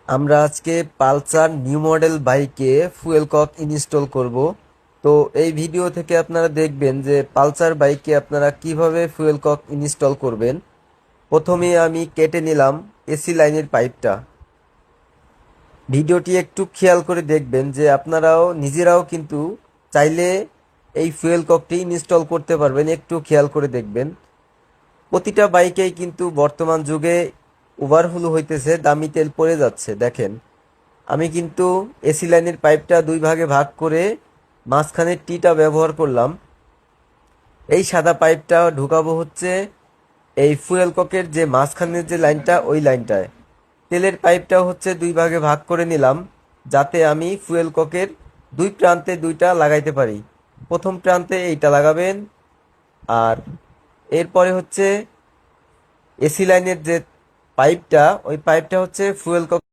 আমরা আজকে Pulsar new model বাইকে ফুয়েল কক ইনস্টল করব। তো এই ভিডিও থেকে আপনারা দেখবেন যে পালসার বাইকে আপনারা কিভাবে ফুয়েল কক ইনস্টল করবেন। প্রথমে আমি কেটে নিলাম এসি লাইনের পাইপটা। ভিডিওটি একটু খেয়াল করে দেখবেন যে আপনারাও নিজেরাও কিন্তু চাইলে এই ফুয়েল ককটি ইনস্টল করতে পারবেন, একটু খেয়াল করে দেখবেন। প্রতিটা বাইকেই কিন্তু বর্তমান যুগে ওভারহুল হইতেছে, দামি তেল পড়ে যাচ্ছে। দেখেন, আমি কিন্তু এসি লাইনের পাইপটা দুই ভাগে ভাগ করে মাঝখানের টিটা ব্যবহার করলাম। এই সাদা পাইপটা ঢুকাবো হচ্ছে এই ফুয়েল ককের যে মাঝখানের যে লাইনটা, ওই লাইনটায়। তেলের পাইপটাও হচ্ছে দুই ভাগে ভাগ করে নিলাম, যাতে আমি ফুয়েল ককের দুই প্রান্তে দুইটা লাগাইতে পারি। প্রথম প্রান্তে এইটা লাগাবেন, আর এরপরে হচ্ছে এসি লাইনের যে পাইপটা, ওই পাইপটা হচ্ছে ফুয়েল কক